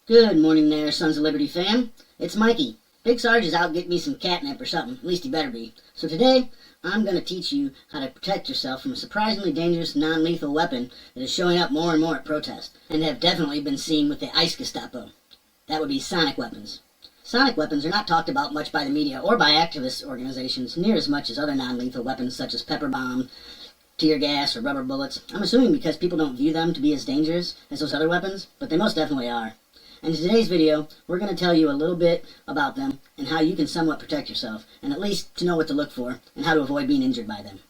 Good morning there, Sons of Liberty fam. It's Mikey. Big Sarge is out getting me some catnip or something. At least he better be. So today, I'm going to teach you how to protect yourself from a surprisingly dangerous, non-lethal weapon that is showing up more and more at protests, and have definitely been seen with the ICE Gestapo. That would be sonic weapons. Sonic weapons are not talked about much by the media or by activist organizations near as much as other non-lethal weapons such as pepper bomb, tear gas, or rubber bullets. I'm assuming because people don't view them to be as dangerous as those other weapons, but they most definitely are. And in today's video, we're going to tell you a little bit about them and how you can somewhat protect yourself, and at least to know what to look for and how to avoid being injured by them.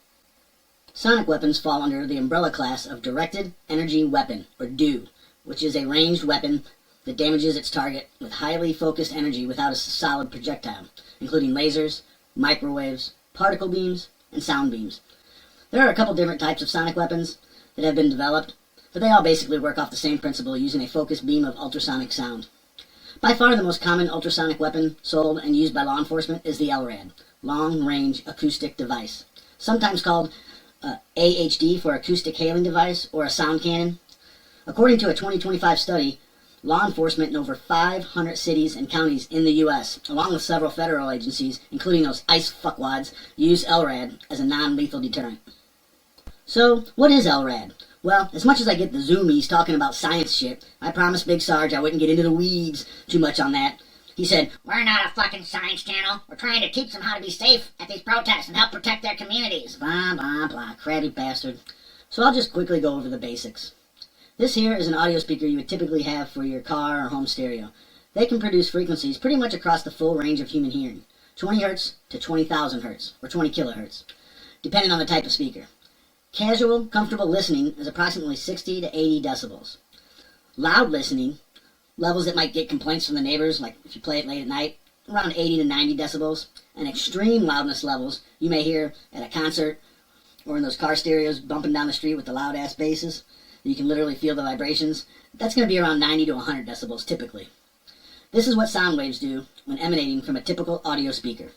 Sonic weapons fall under the umbrella class of Directed Energy Weapon, or DEW, which is a ranged weapon that damages its target with highly focused energy without a solid projectile, including lasers, microwaves, particle beams, and sound beams. There are a couple different types of sonic weapons that have been developed, but they all basically work off the same principle using a focused beam of ultrasonic sound. By far the most common ultrasonic weapon sold and used by law enforcement is the LRAD, Long Range Acoustic Device, sometimes called AHD for Acoustic Hailing Device or a sound cannon. According to a 2025 study, law enforcement in over 500 cities and counties in the U.S., along with several federal agencies, including those ICE fuckwads, use LRAD as a non-lethal deterrent. So, what is LRAD? Well, as much as I get the zoomies talking about science shit, I promised Big Sarge I wouldn't get into the weeds too much on that. He said, "We're not a fucking science channel. We're trying to teach them how to be safe at these protests and help protect their communities." Blah, blah, blah. Crabby bastard. So I'll just quickly go over the basics. This here is an audio speaker you would typically have for your car or home stereo. They can produce frequencies pretty much across the full range of human hearing, 20 Hz to 20,000 Hz, or 20 kilohertz, depending on the type of speaker. Casual, comfortable listening is approximately 60 to 80 decibels. Loud listening, levels that might get complaints from the neighbors, like if you play it late at night, around 80 to 90 decibels. And extreme loudness levels you may hear at a concert or in those car stereos bumping down the street with the loud-ass basses. You can literally feel the vibrations. That's going to be around 90 to 100 decibels typically. This is what sound waves do when emanating from a typical audio speaker.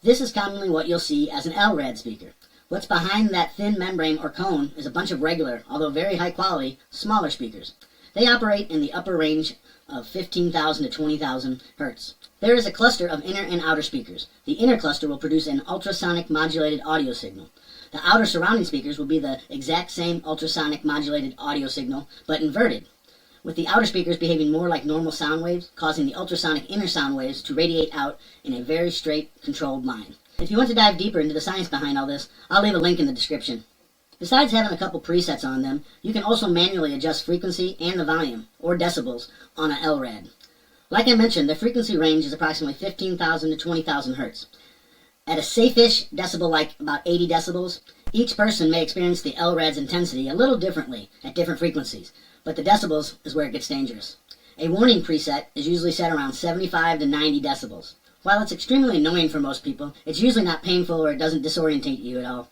This is commonly what you'll see as an LRAD speaker. What's behind that thin membrane or cone is a bunch of regular, although very high quality, smaller speakers. They operate in the upper range of 15,000 to 20,000 Hertz. There is a cluster of inner and outer speakers. The inner cluster will produce an ultrasonic modulated audio signal. The outer surrounding speakers will be the exact same ultrasonic modulated audio signal, but inverted, with the outer speakers behaving more like normal sound waves, causing the ultrasonic inner sound waves to radiate out in a very straight, controlled line. If you want to dive deeper into the science behind all this, I'll leave a link in the description. Besides having a couple presets on them, you can also manually adjust frequency and the volume, or decibels, on an LRAD. Like I mentioned, the frequency range is approximately 15,000 to 20,000 Hertz. At a safe-ish decibel like about 80 decibels, each person may experience the LRAD's intensity a little differently at different frequencies, but the decibels is where it gets dangerous. A warning preset is usually set around 75 to 90 decibels. While it's extremely annoying for most people, it's usually not painful or it doesn't disorientate you at all.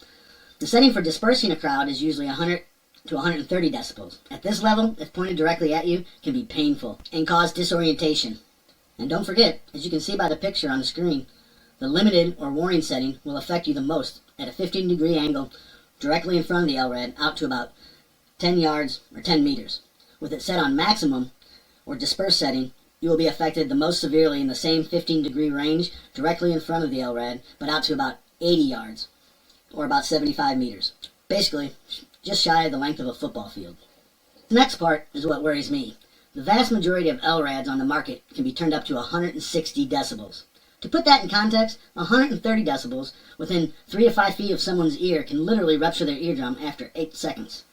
The setting for dispersing a crowd is usually 100 to 130 decibels. At this level, if pointed directly at you, can be painful and cause disorientation. And don't forget, as you can see by the picture on the screen, the limited or warning setting will affect you the most at a 15-degree angle directly in front of the LRAD out to about 10 yards or 10 meters. With it set on maximum or disperse setting, you will be affected the most severely in the same 15-degree range directly in front of the LRAD, but out to about 80 yards, or about 75 meters. Basically, just shy of the length of a football field. The next part is what worries me. The vast majority of LRADs on the market can be turned up to 160 decibels. To put that in context, 130 decibels within 3 to 5 feet of someone's ear can literally rupture their eardrum after 8 seconds.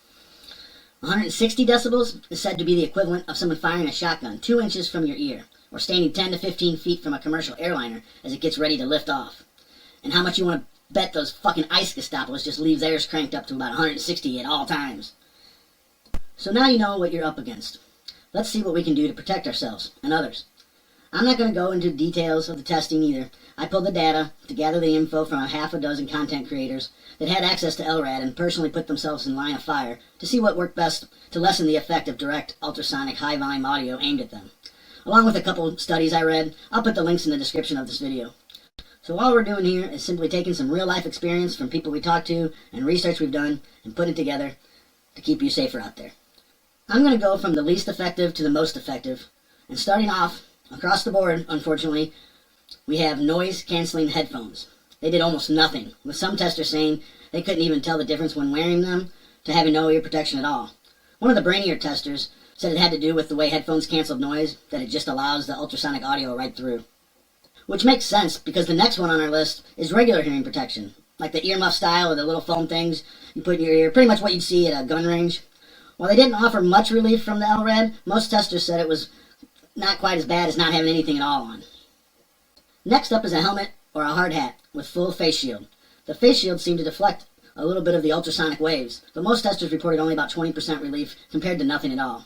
160 decibels is said to be the equivalent of someone firing a shotgun 2 inches from your ear, or standing 10 to 15 feet from a commercial airliner as it gets ready to lift off. And how much you want to bet those fucking ICE Gestapos just leave theirs cranked up to about 160 at all times. So now you know what you're up against. Let's see what we can do to protect ourselves and others. I'm not going to go into details of the testing either. I pulled the data to gather the info from a half a dozen content creators that had access to LRAD and personally put themselves in line of fire to see what worked best to lessen the effect of direct ultrasonic high-volume audio aimed at them. Along with a couple studies I read, I'll put the links in the description of this video. So all we're doing here is simply taking some real-life experience from people we talked to and research we've done and putting it together to keep you safer out there. I'm going to go from the least effective to the most effective And starting off, across the board, unfortunately, we have noise-canceling headphones. They did almost nothing, with some testers saying they couldn't even tell the difference when wearing them to having no ear protection at all. One of the brainier testers said it had to do with the way headphones canceled noise, that it just allows the ultrasonic audio right through. Which makes sense, because the next one on our list is regular hearing protection, like the earmuff style or the little foam things you put in your ear, pretty much what you'd see at a gun range. While they didn't offer much relief from the LRAD, most testers said it was not quite as bad as not having anything at all on. Next up is a helmet or a hard hat with full face shield. The face shield seemed to deflect a little bit of the ultrasonic waves, but most testers reported only about 20% relief compared to nothing at all.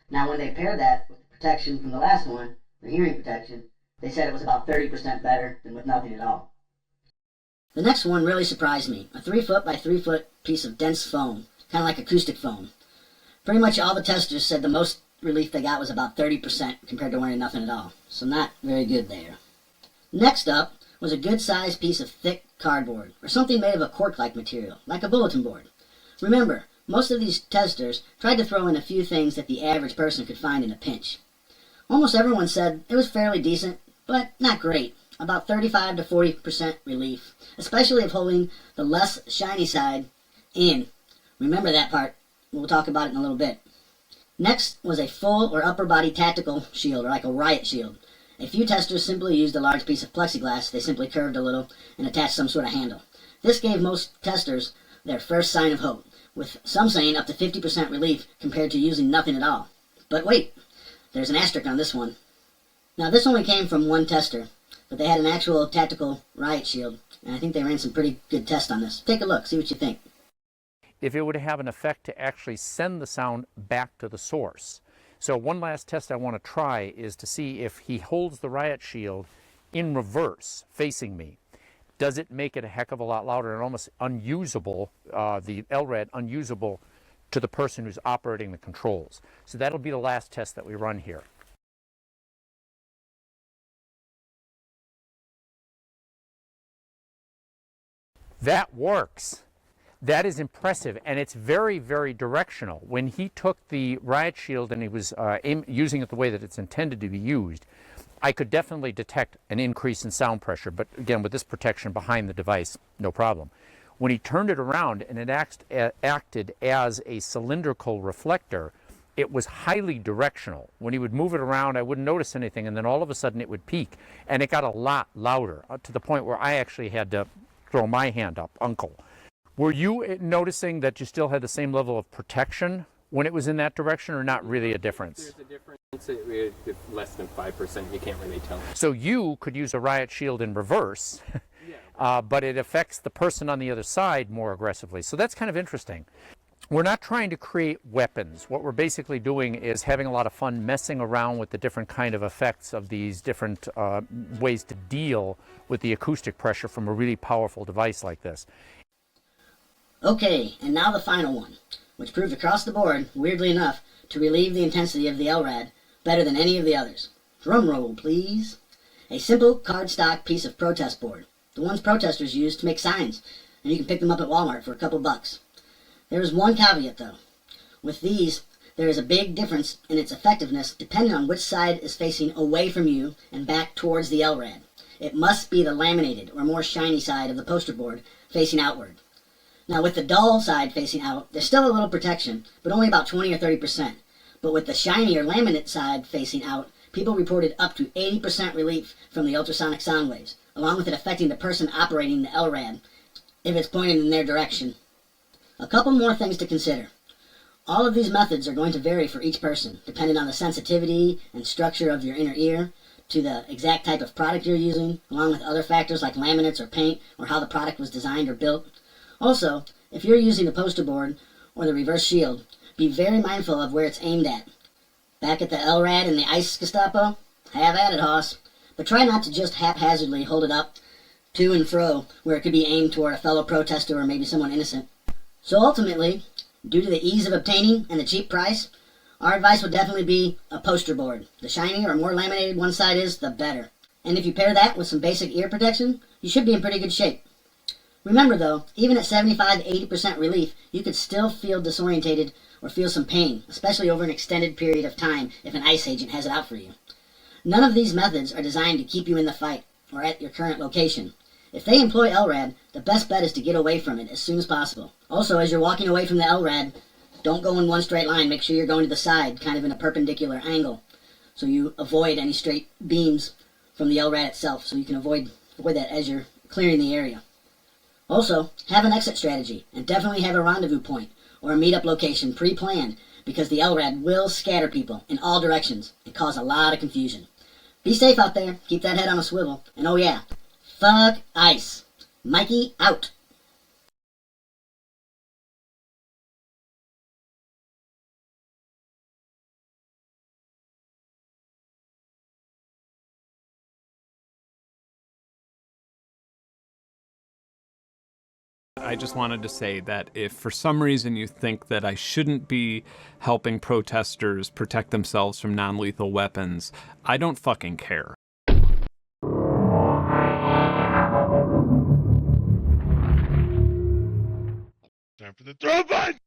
Now when they paired that with the protection from the last one, the hearing protection, they said it was about 30% better than with nothing at all. The next one really surprised me, a 3 foot by 3 foot piece of dense foam, kind of like acoustic foam. Pretty much all the testers said the most relief they got was about 30% compared to wearing nothing at all, so not very good there. Next up was a good-sized piece of thick cardboard, or something made of a cork-like material, like a bulletin board. Remember, most of these testers tried to throw in a few things that the average person could find in a pinch. Almost everyone said it was fairly decent, but not great, about 35 to 40% relief, especially if holding the less shiny side in. Remember that part. We'll talk about it in a little bit. Next was a full or upper body tactical shield, or like a riot shield. A few testers simply used a large piece of plexiglass they simply curved a little and attached some sort of handle. This gave most testers their first sign of hope, with some saying up to 50% relief compared to using nothing at all. But wait, there's an asterisk on this one. Now this only came from one tester, but they had an actual tactical riot shield, and I think they ran some pretty good tests on this. Take a look, see what you think. If it would have an effect to actually send the sound back to the source. So one last test I want to try is to see if he holds the riot shield in reverse, facing me. Does it make it a heck of a lot louder and almost unusable, the LRAD unusable to the person who's operating the controls? So that'll be the last test that we run here. That works. That is impressive, and it's very, very directional. When he took the riot shield and he was using it the way that it's intended to be used, I could definitely detect an increase in sound pressure, but again, with this protection behind the device, no problem. When he turned it around and it acted as a cylindrical reflector, it was highly directional. When he would move it around, I wouldn't notice anything, and then all of a sudden it would peak, and it got a lot louder, to the point where I actually had to throw my hand up, uncle. Were you noticing that you still had the same level of protection when it was in that direction, or not really a difference? There's a difference. It's less than 5%. You can't really tell. So you could use a riot shield in reverse, but it affects the person on the other side more aggressively. So that's kind of interesting. We're not trying to create weapons. What we're basically doing is having a lot of fun messing around with the different kind of effects of these different ways to deal with the acoustic pressure from a really powerful device like this. Okay, and now the final one, which proved across the board, weirdly enough, to relieve the intensity of the LRAD better than any of the others. Drum roll, please. A simple cardstock piece of protest board, the ones protesters use to make signs, and you can pick them up at Walmart for a couple bucks. There is one caveat, though. With these, there is a big difference in its effectiveness depending on which side is facing away from you and back towards the LRAD. It must be the laminated or more shiny side of the poster board facing outward. Now with the dull side facing out, there's still a little protection, but only about 20 or 30%. But with the shiny or laminate side facing out, people reported up to 80% relief from the ultrasonic sound waves, along with it affecting the person operating the LRAD if it's pointed in their direction. A couple more things to consider. All of these methods are going to vary for each person, depending on the sensitivity and structure of your inner ear, to the exact type of product you're using, along with other factors like laminates or paint, or how the product was designed or built. Also, if you're using the poster board or the reverse shield, be very mindful of where it's aimed at. Back at the LRAD and the ICE Gestapo? Have at it, hoss. But try not to just haphazardly hold it up to and fro where it could be aimed toward a fellow protester or maybe someone innocent. So ultimately, due to the ease of obtaining and the cheap price, our advice would definitely be a poster board. The shinier or more laminated one side is, the better. And if you pair that with some basic ear protection, you should be in pretty good shape. Remember though, even at 75 to 80% relief, you could still feel disorientated or feel some pain, especially over an extended period of time if an ICE agent has it out for you. None of these methods are designed to keep you in the fight or at your current location. If they employ LRAD, the best bet is to get away from it as soon as possible. Also, as you're walking away from the LRAD, don't go in one straight line. Make sure you're going to the side, kind of in a perpendicular angle, so you avoid any straight beams from the LRAD itself, so you can avoid that as you're clearing the area. Also, have an exit strategy, and definitely have a rendezvous point or a meetup location pre-planned, because the LRAD will scatter people in all directions and cause a lot of confusion. Be safe out there, keep that head on a swivel, and oh yeah, fuck ICE. Mikey out. I just wanted to say that if for some reason you think that I shouldn't be helping protesters protect themselves from non-lethal weapons, I don't fucking care. Time for the throw button!